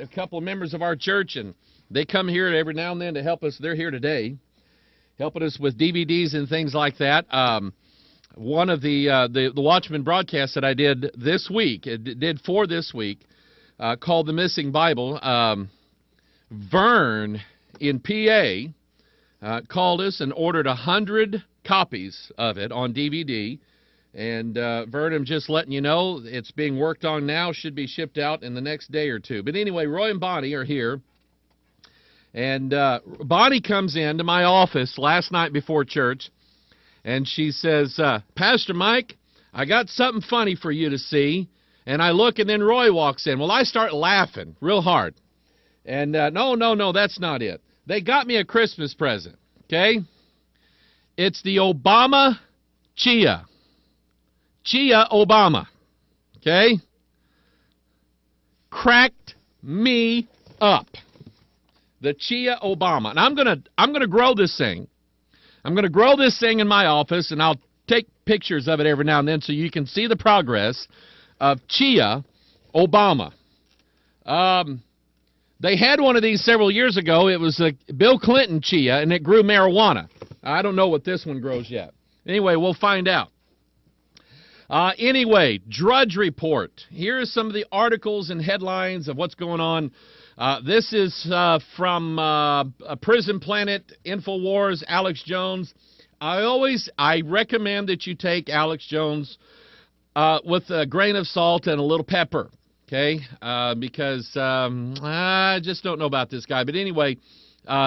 a couple of members of our church, and they come here every now and then to help us. They're here today, helping us with DVDs and things like that. One of the Watchman broadcasts that I did this week, did for this week, called The Missing Bible. Vern in PA called us and ordered 100 copies of it on DVD. And Vern, I'm just letting you know, it's being worked on now, should be shipped out in the next day or two. But anyway, Roy and Bonnie are here. And Bonnie comes into my office last night before church, and she says, Pastor Mike, I got something funny for you to see. And I look, and then Roy walks in. Well, I start laughing real hard. And no, that's not it. They got me a Christmas present, okay? It's the Obama Chia. Chia Obama, okay? Cracked me up. The Chia Obama. And I'm gonna grow this thing. I'm gonna grow this thing in my office, and I'll take pictures of it every now and then so you can see the progress of Chia Obama. They had one of these several years ago. It was a Bill Clinton Chia, and it grew marijuana. I don't know what this one grows yet. Anyway, we'll find out. Anyway, Drudge Report. Here are some of the articles and headlines of what's going on. This is from Prison Planet, InfoWars, Alex Jones. I recommend that you take Alex Jones with a grain of salt and a little pepper, okay? Because I just don't know about this guy. But anyway,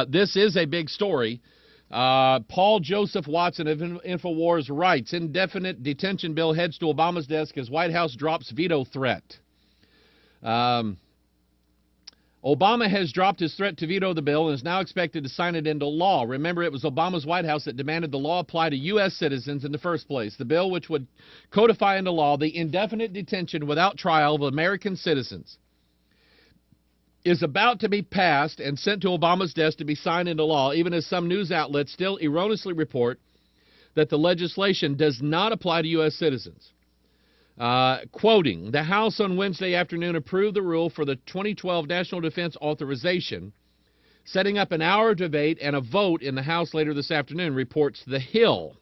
this is a big story. Paul Joseph Watson of InfoWars writes, indefinite detention bill heads to Obama's desk as White House drops veto threat. Obama has dropped his threat to veto the bill and is now expected to sign it into law. Remember, it was Obama's White House that demanded the law apply to U.S. citizens in the first place. The bill, which would codify into law the indefinite detention without trial of American citizens, is about to be passed and sent to Obama's desk to be signed into law, even as some news outlets still erroneously report that the legislation does not apply to U.S. citizens. Quoting, the House on Wednesday afternoon approved the rule for the 2012 National Defense Authorization, setting up an hour of debate and a vote in the House later this afternoon, reports The Hill.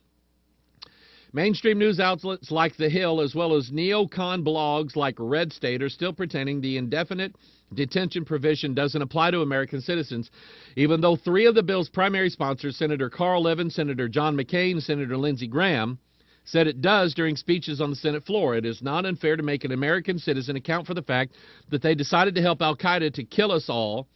Mainstream news outlets like The Hill, as well as neocon blogs like Red State, are still pretending the indefinite detention provision doesn't apply to American citizens, even though three of the bill's primary sponsors, Senator Carl Levin, Senator John McCain, and Senator Lindsey Graham, said it does during speeches on the Senate floor. It is not unfair to make an American citizen account for the fact that they decided to help al-Qaeda to kill us all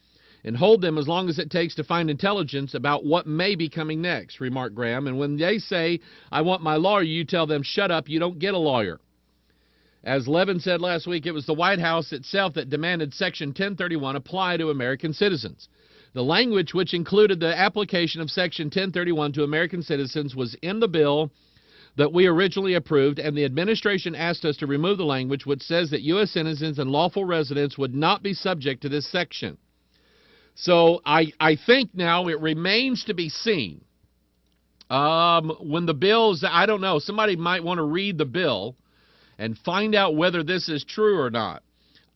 and hold them as long as it takes to find intelligence about what may be coming next, remarked Graham. And when they say, I want my lawyer, you tell them, shut up, you don't get a lawyer. As Levin said last week, it was the White House itself that demanded Section 1031 apply to American citizens. The language, which included the application of Section 1031 to American citizens, was in the bill that we originally approved, and the administration asked us to remove the language which says that U.S. citizens and lawful residents would not be subject to this section. So I think now it remains to be seen. When the bill's, I don't know, somebody might want to read the bill and find out whether this is true or not.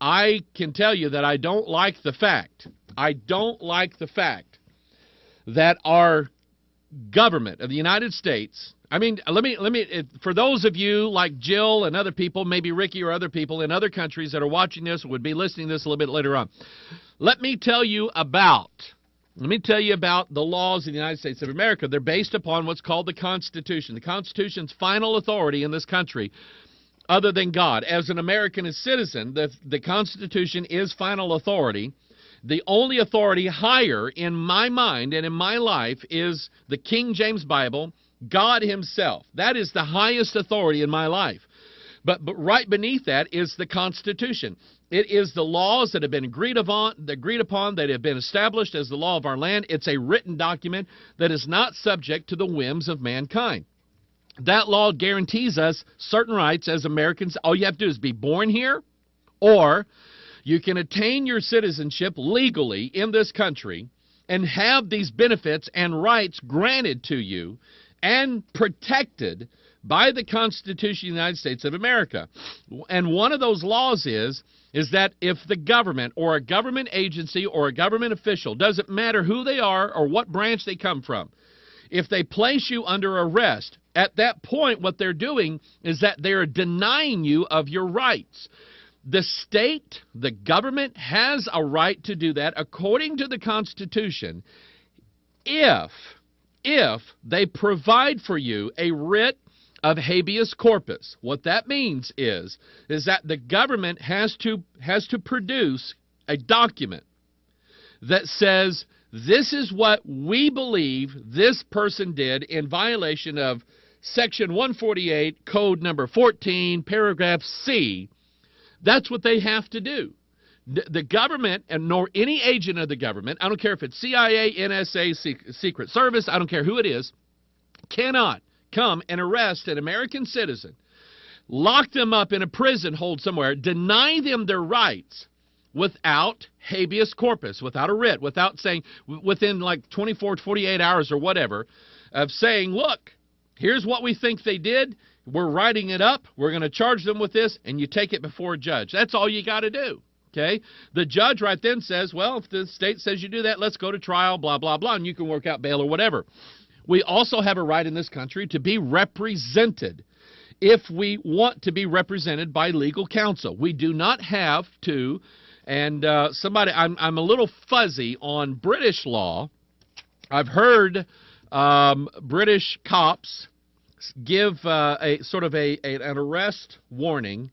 I can tell you that I don't like the fact that our government of the United States, I mean, let me for those of you like Jill and other people, maybe Ricky or other people in other countries that are watching this or would be listening to this a little bit later on, let me tell you about the laws of the United States of America. They're based upon what's called the Constitution. The Constitution's final authority in this country, other than God. As an American citizen, the Constitution is final authority. The only authority higher in my mind and in my life is the King James Bible, God himself. That is the highest authority in my life. But right beneath that is the Constitution. It is the laws that have been agreed upon, that have been established as the law of our land. It's a written document that is not subject to the whims of mankind. That law guarantees us certain rights as Americans. All you have to do is be born here, or you can attain your citizenship legally in this country and have these benefits and rights granted to you and protected by the Constitution of the United States of America. And one of those laws is is that if the government or a government agency or a government official, doesn't matter who they are or what branch they come from, if they place you under arrest, at that point what they're doing is that they're denying you of your rights. The state, the government, has a right to do that according to the Constitution if they provide for you a writ of habeas corpus. What that means is that the government has to produce a document that says this is what we believe this person did in violation of Section 148, Code number 14, paragraph C. That's what they have to do. The government, and nor any agent of the government, I don't care if it's CIA, NSA, Secret Service, I don't care who it is, cannot come and arrest an American citizen, lock them up in a prison hold somewhere, deny them their rights without habeas corpus, without a writ, without saying, within like 24, 48 hours or whatever, of saying, look, here's what we think they did, we're writing it up, we're going to charge them with this, and you take it before a judge. That's all you got to do. Okay? The judge right then says, well, if the state says you do that, let's go to trial, blah, blah, blah, and you can work out bail or whatever. We also have a right in this country to be represented if we want to be represented by legal counsel. We do not have to, and I'm a little fuzzy on British law. I've heard British cops give a sort of an arrest warning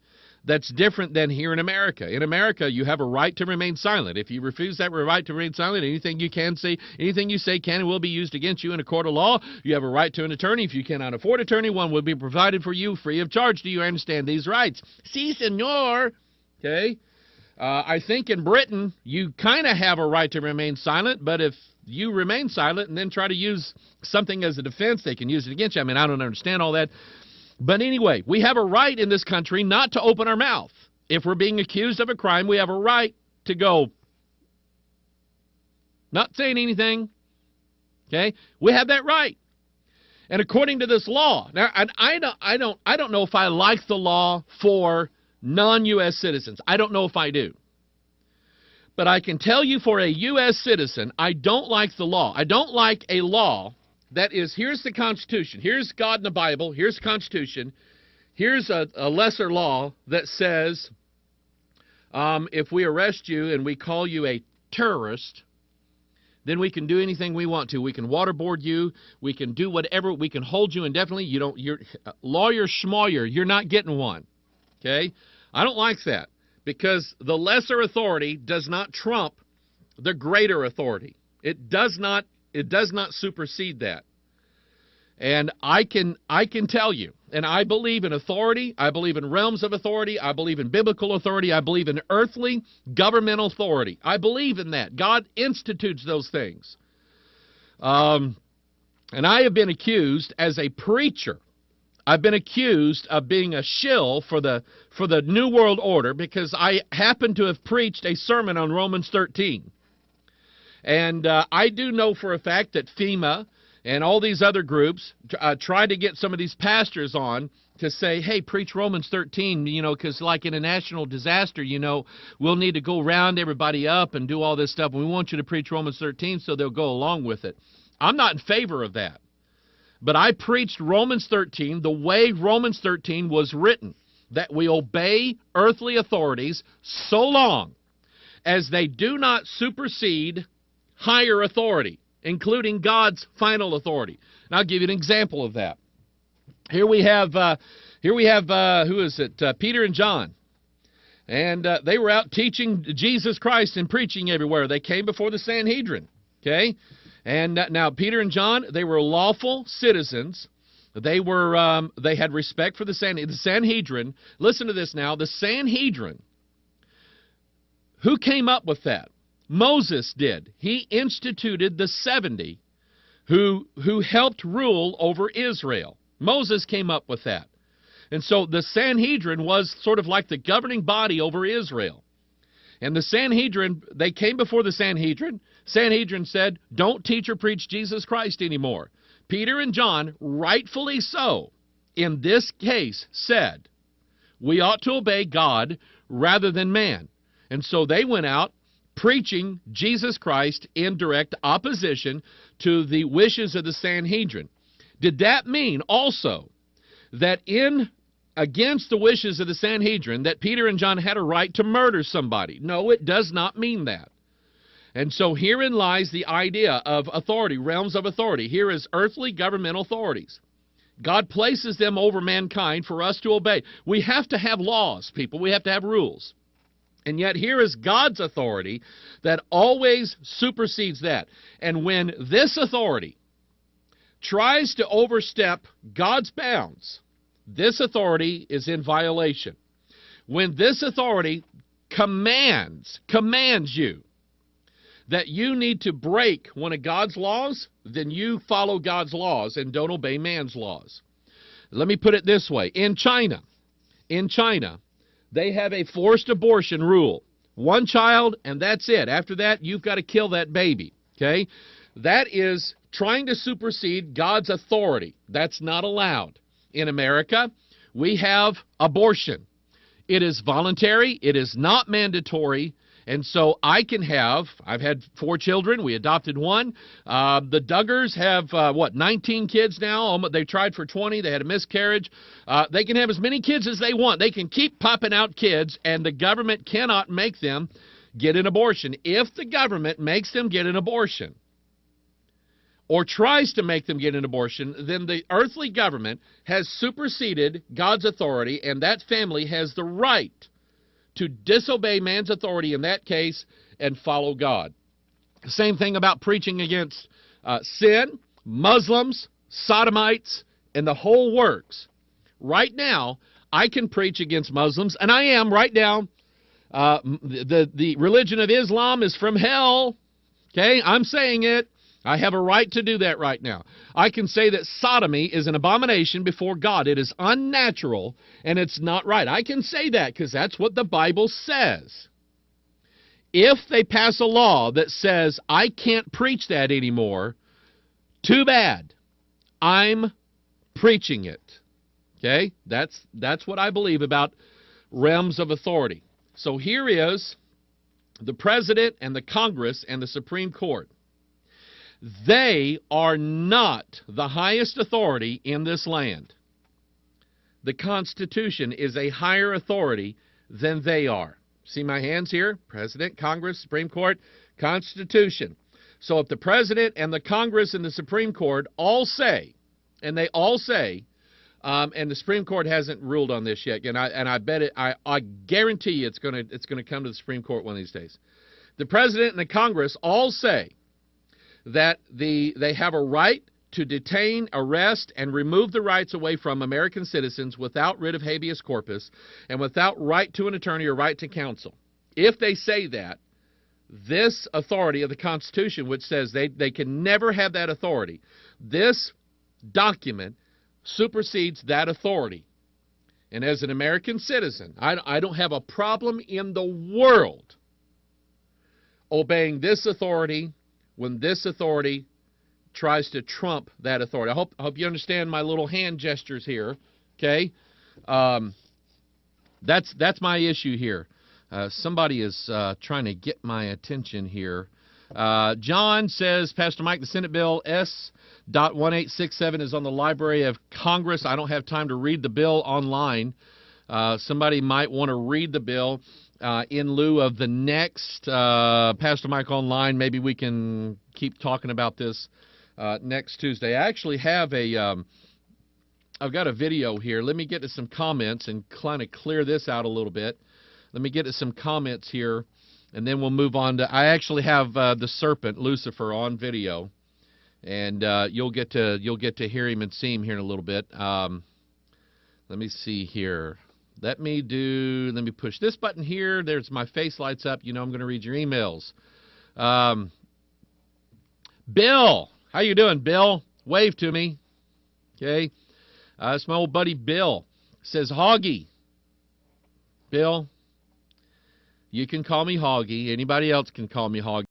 that's different than here in America. In America, you have a right to remain silent. If you refuse that right to remain silent, anything you say can and will be used against you in a court of law. You have a right to an attorney. If you cannot afford an attorney, one will be provided for you free of charge. Do you understand these rights? Si, senor. Okay? I think in Britain, you kind of have a right to remain silent, but if you remain silent and then try to use something as a defense, they can use it against you. I mean, I don't understand all that. But anyway, we have a right in this country not to open our mouth. If we're being accused of a crime, we have a right to go, not saying anything. Okay? We have that right. And according to this law, now I don't know if I like the law for non-U.S. citizens. I don't know if I do. But I can tell you for a U.S. citizen, I don't like the law. I don't like a law that is, here's the Constitution, here's God in the Bible, here's the Constitution, here's a lesser law that says if we arrest you and we call you a terrorist, then we can do anything we want to. We can waterboard you, we can do whatever, we can hold you indefinitely. You're lawyer schmawyer, you're not getting one. Okay? I don't like that because the lesser authority does not trump the greater authority. It does not supersede that. And I can tell you, and I believe in authority, I believe in realms of authority, I believe in biblical authority, I believe in earthly governmental authority. I believe in that. God institutes those things. And I have been accused as a preacher. I've been accused of being a shill for the New World Order because I happen to have preached a sermon on Romans 13. And I do know for a fact that FEMA and all these other groups try to get some of these pastors on to say, hey, preach Romans 13, because like in a national disaster, we'll need to go round everybody up and do all this stuff. We want you to preach Romans 13 so they'll go along with it. I'm not in favor of that. But I preached Romans 13 the way Romans 13 was written, that we obey earthly authorities so long as they do not supersede higher authority, including God's final authority. And I'll give you an example of that. Here we have who is it? Peter and John. And they were out teaching Jesus Christ and preaching everywhere. They came before the Sanhedrin. Okay? And now Peter and John, they were lawful citizens. They had respect for the Sanhedrin. Listen to this now. The Sanhedrin. Who came up with that? Moses did. He instituted the 70 who helped rule over Israel. Moses came up with that. And so the Sanhedrin was sort of like the governing body over Israel. And the Sanhedrin, they came before the Sanhedrin. Sanhedrin said, don't teach or preach Jesus Christ anymore. Peter and John, rightfully so, in this case said, we ought to obey God rather than man. And so they went out preaching Jesus Christ in direct opposition to the wishes of the Sanhedrin. Did that mean also that against the wishes of the Sanhedrin that Peter and John had a right to murder somebody? No, it does not mean that. And so herein lies the idea of authority, realms of authority. Here is earthly governmental authorities. God places them over mankind for us to obey. We have to have laws, people. We have to have rules. And yet here is God's authority that always supersedes that. And when this authority tries to overstep God's bounds, this authority is in violation. When this authority commands you that you need to break one of God's laws, then you follow God's laws and don't obey man's laws. Let me put it this way. In China, they have a forced abortion rule. One child, and that's it. After that, you've got to kill that baby. Okay? That is trying to supersede God's authority. That's not allowed. In America, we have abortion. It is voluntary. It is not mandatory. And so I've had 4 children. We adopted 1. The Duggars have, 19 kids now. They tried for 20. They had a miscarriage. They can have as many kids as they want. They can keep popping out kids, and the government cannot make them get an abortion. If the government makes them get an abortion or tries to make them get an abortion, then the earthly government has superseded God's authority, and that family has the right to disobey man's authority in that case and follow God. Same thing about preaching against sin, Muslims, sodomites, and the whole works. Right now, I can preach against Muslims, and I am right now. The religion of Islam is from hell. Okay, I'm saying it. I have a right to do that right now. I can say that sodomy is an abomination before God. It is unnatural, and it's not right. I can say that because that's what the Bible says. If they pass a law that says I can't preach that anymore, too bad. I'm preaching it. Okay? That's what I believe about realms of authority. So here is the President and the Congress and the Supreme Court. They are not the highest authority in this land. The Constitution is a higher authority than they are. See my hands here? President, Congress, Supreme Court, Constitution. So if the President and the Congress and the Supreme Court all say, and they all say, and the Supreme Court hasn't ruled on this yet, and I bet it, I guarantee you it's going to come to the Supreme Court one of these days. The President and the Congress all say that they have a right to detain, arrest, and remove the rights away from American citizens without writ of habeas corpus and without right to an attorney or right to counsel. If they say that, this authority of the Constitution, which says they can never have that authority, this document supersedes that authority. And as an American citizen, I don't have a problem in the world obeying this authority when this authority tries to trump that authority. I hope you understand my little hand gestures here. Okay, that's my issue here. Somebody is trying to get my attention here. John says, Pastor Mike, the Senate Bill S.1867 is on the Library of Congress. I don't have time to read the bill online. Somebody might want to read the bill in lieu of the next Pastor Mike Online. Maybe we can keep talking about this next Tuesday. I actually have I've got a video here. Let me get to some comments and kind of clear this out a little bit. Let me get to some comments here, and then we'll move on to. I actually have the serpent Lucifer on video, and you'll get to hear him and see him here in a little bit. Let me see here. Let me push this button here. There's my face lights up. You know I'm going to read your emails. Bill, how you doing, Bill? Wave to me. Okay. It's my old buddy Bill. Says, Hoggy. Bill, you can call me Hoggy. Anybody else can call me Hoggy.